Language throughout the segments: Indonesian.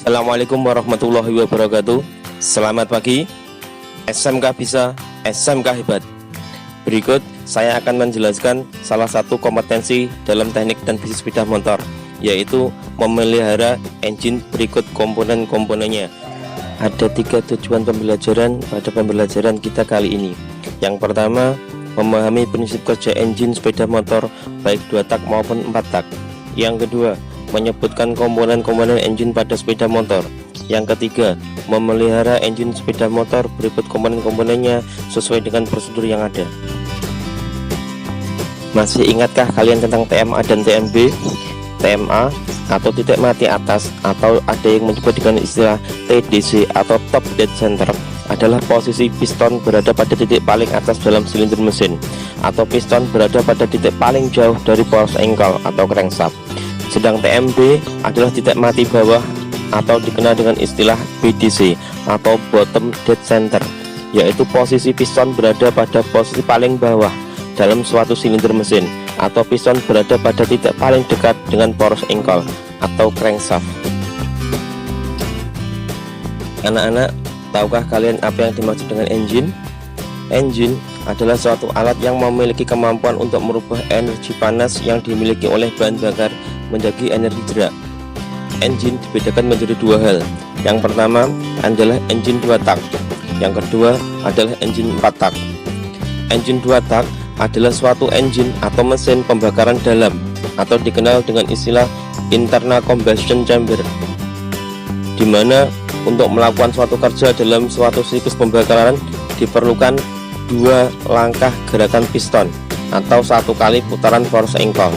Assalamualaikum warahmatullahi wabarakatuh. Selamat pagi. SMK bisa, SMK hebat. Berikut saya akan menjelaskan salah satu kompetensi dalam teknik dan bisnis sepeda motor, yaitu memelihara engine berikut komponen-komponennya. Ada 3 tujuan pembelajaran pada pembelajaran kita kali ini. Yang pertama, memahami prinsip kerja engine sepeda motor baik 2 tak maupun 4 tak. Yang kedua, menyebutkan komponen-komponen engine pada sepeda motor. Yang ketiga, memelihara engine sepeda motor berikut komponen-komponennya sesuai dengan prosedur yang ada. Masih ingatkah kalian tentang TMA dan TMB? TMA atau titik mati atas, atau ada yang menyebut dengan istilah TDC atau top dead center, adalah posisi piston berada pada titik paling atas dalam silinder mesin, atau piston berada pada titik paling jauh dari poros engkol atau crankshaft. Sedang TMB adalah titik mati bawah atau dikenal dengan istilah BDC atau bottom dead center, yaitu posisi piston berada pada posisi paling bawah dalam suatu silinder mesin, atau piston berada pada titik paling dekat dengan poros engkol atau crankshaft. Anak-anak, tahukah kalian apa yang dimaksud dengan engine? Engine adalah suatu alat yang memiliki kemampuan untuk merubah energi panas yang dimiliki oleh bahan bakar menjadi energi gerak. Engine dibedakan menjadi 2 hal. Yang pertama adalah engine 2 tak. Yang kedua adalah engine 4 tak. Engine 2 tak adalah suatu engine atau mesin pembakaran dalam, atau dikenal dengan istilah internal combustion chamber, di mana untuk melakukan suatu kerja dalam suatu siklus pembakaran diperlukan 2 langkah gerakan piston atau 1 kali putaran poros engkol.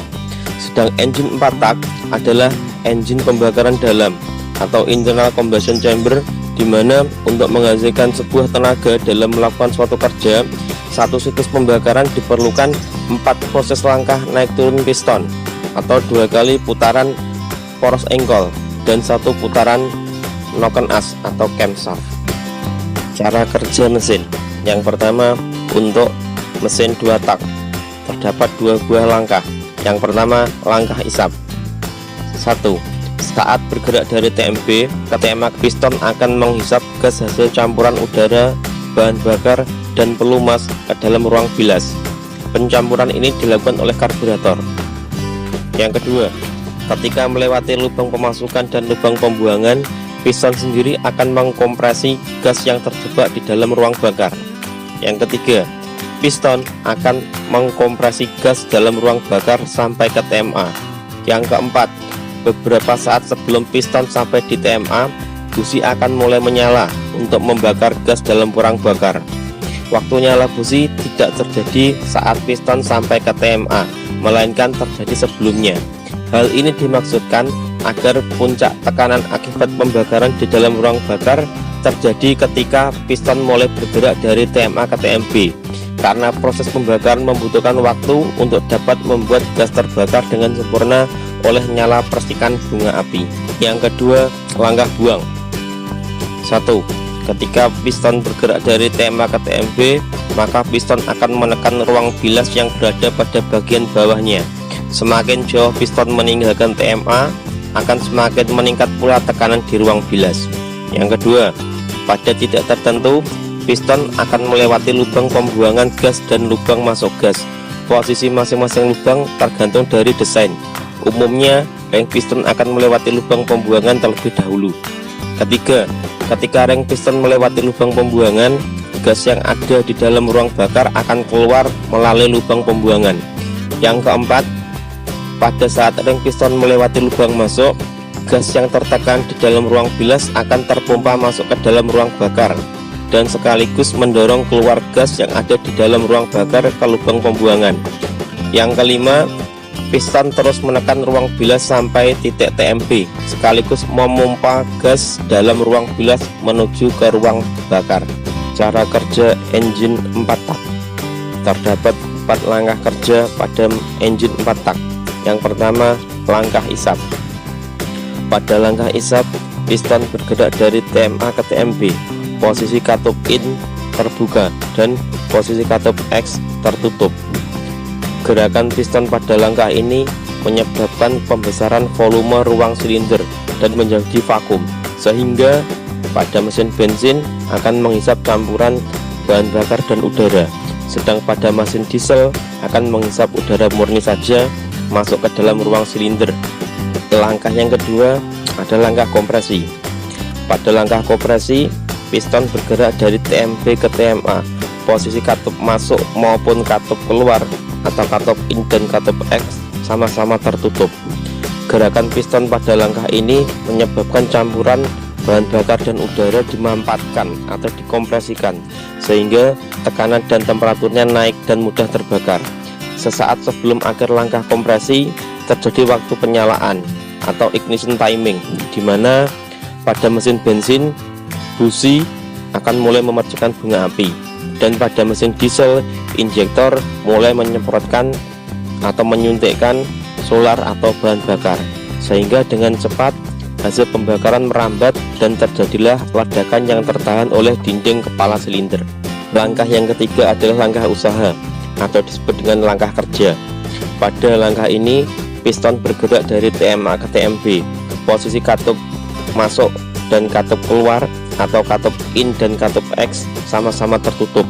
Sedang engine 4 tak adalah engine pembakaran dalam atau internal combustion chamber, di mana untuk menghasilkan sebuah tenaga dalam melakukan suatu kerja, satu siklus pembakaran diperlukan 4 proses langkah naik turun piston atau 2 kali putaran poros engkol dan 1 putaran noken as atau camshaft. Cara kerja mesin. Yang pertama, untuk mesin 2 tak terdapat 2 buah langkah. Yang pertama, langkah isap. 1. Saat bergerak dari TMB ke TMA, piston akan menghisap gas hasil campuran udara, bahan bakar, dan pelumas ke dalam ruang bilas. Pencampuran ini dilakukan oleh karburator. Yang kedua, ketika melewati lubang pemasukan dan lubang pembuangan, piston sendiri akan mengkompresi gas yang terjebak di dalam ruang bakar. Yang ketiga, piston akan mengkompresi gas dalam ruang bakar sampai ke TMA. Yang keempat, beberapa saat sebelum piston sampai di TMA, busi akan mulai menyala untuk membakar gas dalam ruang bakar. Waktu nyala busi tidak terjadi saat piston sampai ke TMA, melainkan terjadi sebelumnya. Hal ini dimaksudkan agar puncak tekanan akibat pembakaran di dalam ruang bakar terjadi ketika piston mulai bergerak dari TMA ke TMB, karena proses pembakaran membutuhkan waktu untuk dapat membuat gas terbakar dengan sempurna oleh nyala percikan bunga api. Yang kedua, langkah buang. 1. Ketika piston bergerak dari TMA ke TMB, maka piston akan menekan ruang bilas yang berada pada bagian bawahnya. Semakin jauh piston meninggalkan TMA, akan semakin meningkat pula tekanan di ruang bilas. Yang kedua, pada titik tertentu, piston akan melewati lubang pembuangan gas dan lubang masuk gas. Posisi masing-masing lubang tergantung dari desain. Umumnya, ring piston akan melewati lubang pembuangan terlebih dahulu. Ketiga, ketika ring piston melewati lubang pembuangan, gas yang ada di dalam ruang bakar akan keluar melalui lubang pembuangan. Yang keempat, pada saat ring piston melewati lubang masuk, gas yang tertekan di dalam ruang bilas akan terpompa masuk ke dalam ruang bakar dan sekaligus mendorong keluar gas yang ada di dalam ruang bakar ke lubang pembuangan. Yang kelima, piston terus menekan ruang bilas sampai titik TMB, sekaligus memompa gas dalam ruang bilas menuju ke ruang bakar. Cara kerja engine 4 tak. Terdapat 4 langkah kerja pada engine 4 tak. Yang pertama, langkah isap. Pada langkah isap, piston bergerak dari TMA ke TMB. Posisi katup in terbuka dan posisi katup X tertutup. Gerakan piston pada langkah ini menyebabkan pembesaran volume ruang silinder dan menjadi vakum. sehingga pada mesin bensin akan menghisap campuran bahan bakar dan udara, sedang pada mesin diesel akan menghisap udara murni saja masuk ke dalam ruang silinder. Langkah yang kedua adalah langkah kompresi. Pada langkah kompresi, piston bergerak dari TMP ke TMA. Posisi katup masuk maupun katup keluar atau katup in dan katup X sama-sama tertutup. Gerakan piston pada langkah ini menyebabkan campuran bahan bakar dan udara dimampatkan atau dikompresikan, sehingga tekanan dan temperaturnya naik dan mudah terbakar. Sesaat sebelum akhir langkah kompresi terjadi waktu penyalaan atau ignition timing, di mana pada mesin bensin busi akan mulai memercikan bunga api, dan pada mesin diesel injektor mulai menyemprotkan atau menyuntikkan solar atau bahan bakar, sehingga dengan cepat hasil pembakaran merambat dan terjadilah ledakan yang tertahan oleh dinding kepala silinder. Langkah yang ketiga adalah langkah usaha atau disebut dengan langkah kerja. Pada langkah ini piston bergerak dari TMA ke TMB. Posisi katup masuk dan katup keluar atau katup in dan katup X sama-sama tertutup.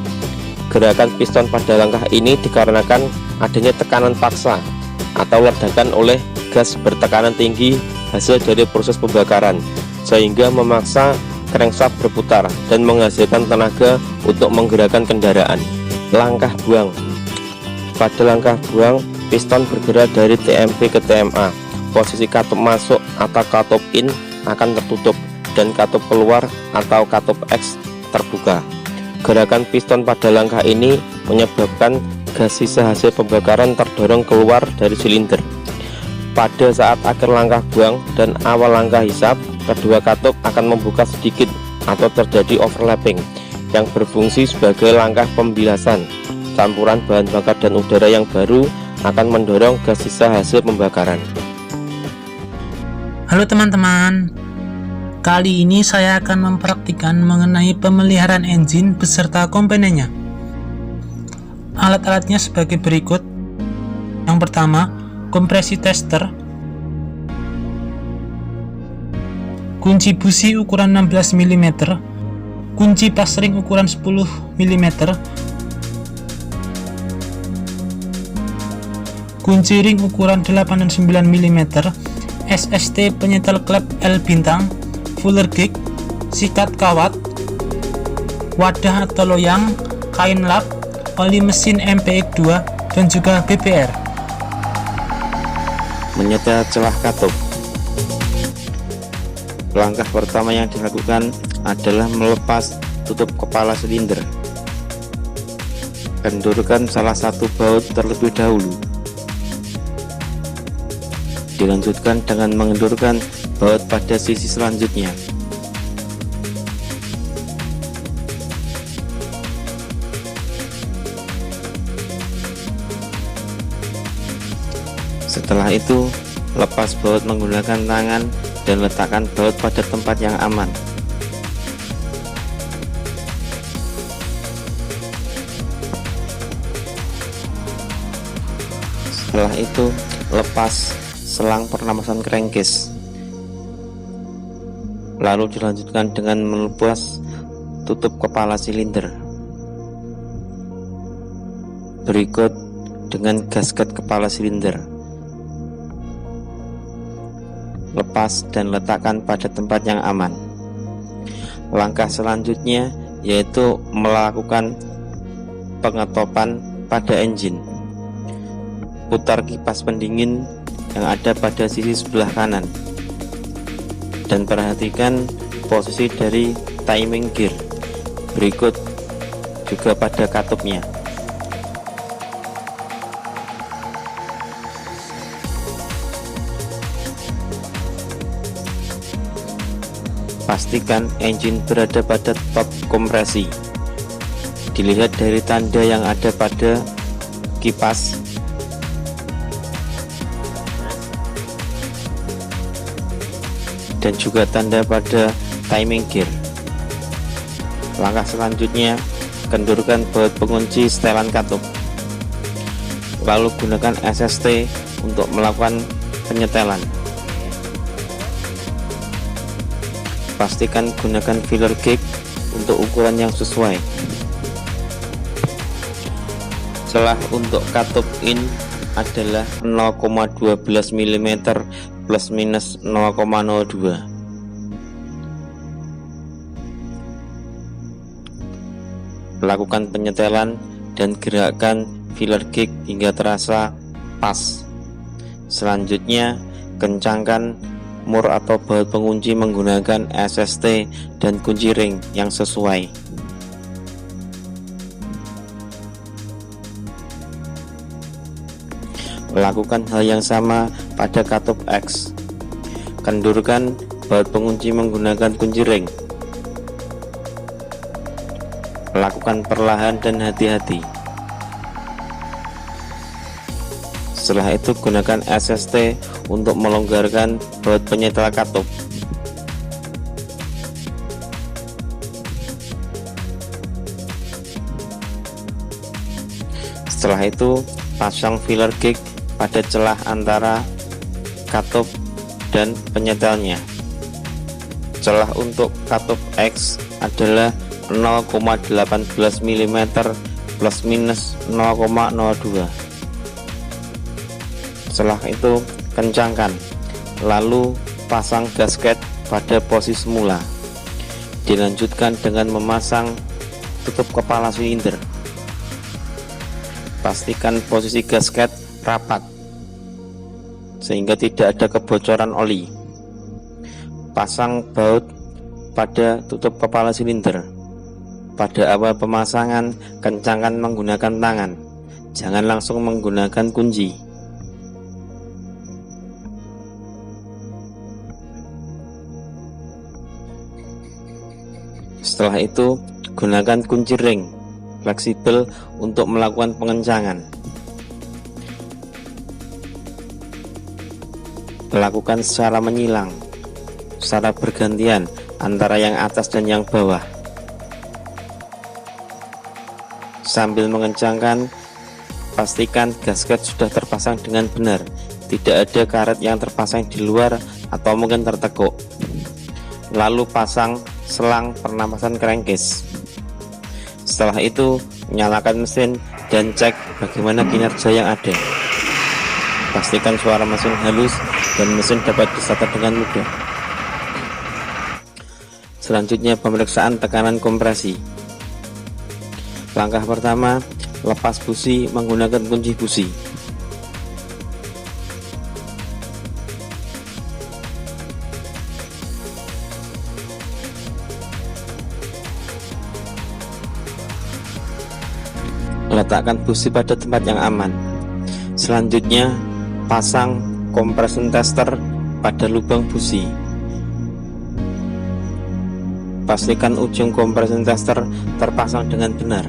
Gerakan piston pada langkah ini dikarenakan adanya tekanan paksa atau ledakan oleh gas bertekanan tinggi hasil dari proses pembakaran, sehingga memaksa crankshaft berputar dan menghasilkan tenaga untuk menggerakkan kendaraan. Langkah buang. Pada langkah buang, piston bergerak dari TMP ke TMA. Posisi katup masuk atau katup in akan tertutup dan katup keluar atau katup X terbuka. Gerakan piston pada langkah ini menyebabkan gas sisa hasil pembakaran terdorong keluar dari silinder. Pada saat akhir langkah buang dan awal langkah hisap, kedua katup akan membuka sedikit atau terjadi overlapping yang berfungsi sebagai langkah pembilasan. Campuran bahan bakar dan udara yang baru akan mendorong gas sisa hasil pembakaran. Halo teman-teman, kali ini saya akan mempraktikkan mengenai pemeliharaan engine beserta komponennya. Alat-alatnya sebagai berikut. Yang pertama, kompresi tester, kunci busi ukuran 16 mm, kunci pasring ukuran 10 mm, kunci ring ukuran 8 dan 9 mm, SST penyetel klep L bintang, fuller gig, sikat kawat, wadah atau loyang, kain lap, oli mesin MPX2, dan juga BBR. Menyetel celah katup. Langkah pertama yang dilakukan adalah melepas tutup kepala silinder. Kendurkan salah satu baut terlebih dahulu. Dilanjutkan dengan mengendurkan baut pada sisi selanjutnya. Setelah itu, lepas baut menggunakan tangan dan letakkan baut pada tempat yang aman. Setelah itu, lepas selang pernapasan crankcase. Lalu dilanjutkan dengan melepas tutup kepala silinder. Berikut dengan gasket kepala silinder. Lepas dan letakkan pada tempat yang aman. Langkah selanjutnya yaitu melakukan pengetopan pada engine. Putar kipas pendingin yang ada pada sisi sebelah kanan dan perhatikan posisi dari timing gear. Berikut juga pada katupnya. Pastikan engine berada pada top kompresi. Dilihat dari tanda yang ada pada kipas dan juga tanda pada timing gear. Langkah selanjutnya, kendurkan baut pengunci setelan katup. Lalu gunakan SST untuk melakukan penyetelan. Pastikan gunakan filler gauge untuk ukuran yang sesuai. Celah untuk katup in adalah 0,12 mm plus minus 0,02. Lakukan penyetelan dan gerakan filler gauge hingga terasa pas. Selanjutnya, kencangkan mur atau baut pengunci menggunakan SST dan kunci ring yang sesuai. Lakukan hal yang sama pada katup X. Kendurkan baut pengunci menggunakan kunci ring. Lakukan perlahan dan hati-hati. Setelah itu gunakan SST untuk melonggarkan baut penyetel katup. Setelah itu pasang filler gauge pada celah antara katup dan penyetelnya. Celah untuk katup X adalah 0,18 mm plus minus 0,02. Setelah itu kencangkan, lalu pasang gasket pada posisi semula. Dilanjutkan dengan memasang tutup kepala silinder. Pastikan posisi gasket rapat sehingga tidak ada kebocoran oli. Pasang baut pada tutup kepala silinder. Pada awal pemasangan, kencangkan menggunakan tangan, jangan langsung menggunakan kunci. Setelah itu, gunakan kunci ring fleksibel untuk melakukan pengencangan. Lakukan secara menyilang, secara bergantian antara yang atas dan yang bawah. Sambil mengencangkan, pastikan gasket sudah terpasang dengan benar, tidak ada karet yang terpasang di luar atau mungkin tertekuk. Lalu pasang selang pernapasan crankcase. Setelah itu, nyalakan mesin dan cek bagaimana kinerja yang ada. Pastikan suara mesin halus dan mesin dapat disata dengan mudah. Selanjutnya, pemeriksaan tekanan kompresi. Langkah pertama, lepas busi menggunakan kunci busi. Letakkan busi pada tempat yang aman. Selanjutnya, pasang compression tester pada lubang busi. Pastikan ujung compression tester terpasang dengan benar.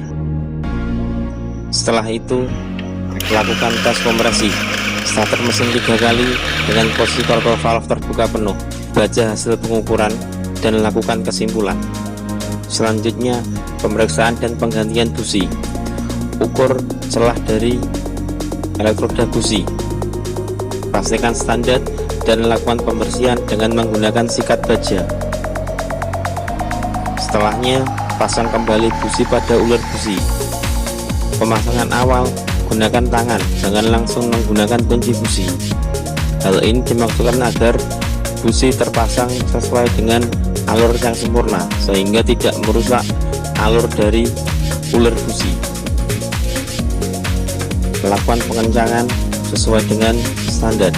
Setelah itu, lakukan tes kompresi. Starter mesin 3 kali dengan posisi throttle valve terbuka penuh. Baca hasil pengukuran dan lakukan kesimpulan. Selanjutnya, pemeriksaan dan penggantian busi. Ukur celah dari elektroda busi. Pastikan standar dan lakukan pembersihan dengan menggunakan sikat baja. Setelahnya, pasang kembali busi pada ular busi. Pemasangan awal gunakan tangan, jangan langsung menggunakan kunci busi. Hal ini dimaksudkan agar busi terpasang sesuai dengan alur yang sempurna sehingga tidak merusak alur dari ular busi. Lakukan pengencangan sesuai dengan standar.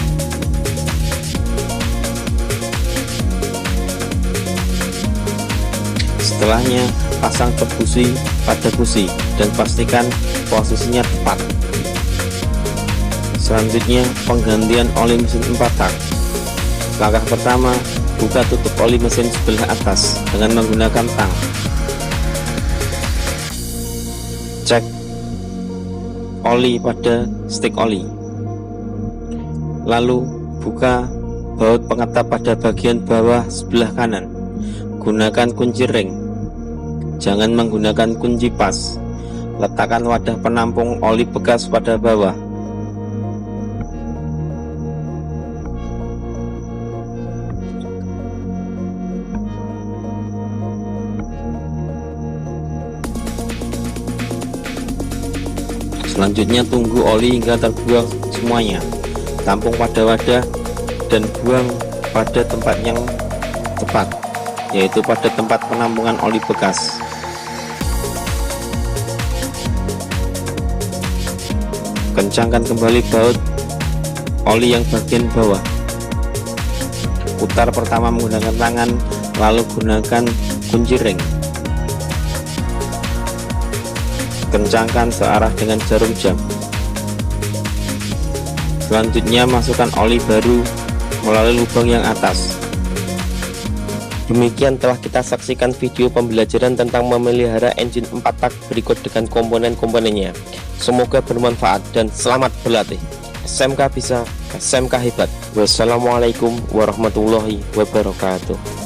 Setelahnya, pasang cep busi pada busi dan pastikan posisinya tepat. Selanjutnya, penggantian oli mesin 4 tak. Langkah pertama, buka tutup oli mesin sebelah atas dengan menggunakan tang. Cek oli pada stick oli. Lalu buka baut pengetap pada bagian bawah sebelah kanan. Gunakan kunci ring. Jangan menggunakan kunci pas. Letakkan wadah penampung oli bekas pada bawah. Selanjutnya tunggu oli hingga terbuang semuanya. Tampung pada wadah dan buang pada tempat yang tepat, yaitu pada tempat penampungan oli bekas. Kencangkan kembali baut oli yang bagian bawah. Putar pertama menggunakan tangan, lalu gunakan kunci ring. Kencangkan searah dengan jarum jam. Selanjutnya masukkan oli baru melalui lubang yang atas. Demikian telah kita saksikan video pembelajaran tentang memelihara engine 4 tak berikut dengan komponen-komponennya. Semoga bermanfaat dan selamat berlatih. SMK bisa, SMK hebat. Wassalamualaikum warahmatullahi wabarakatuh.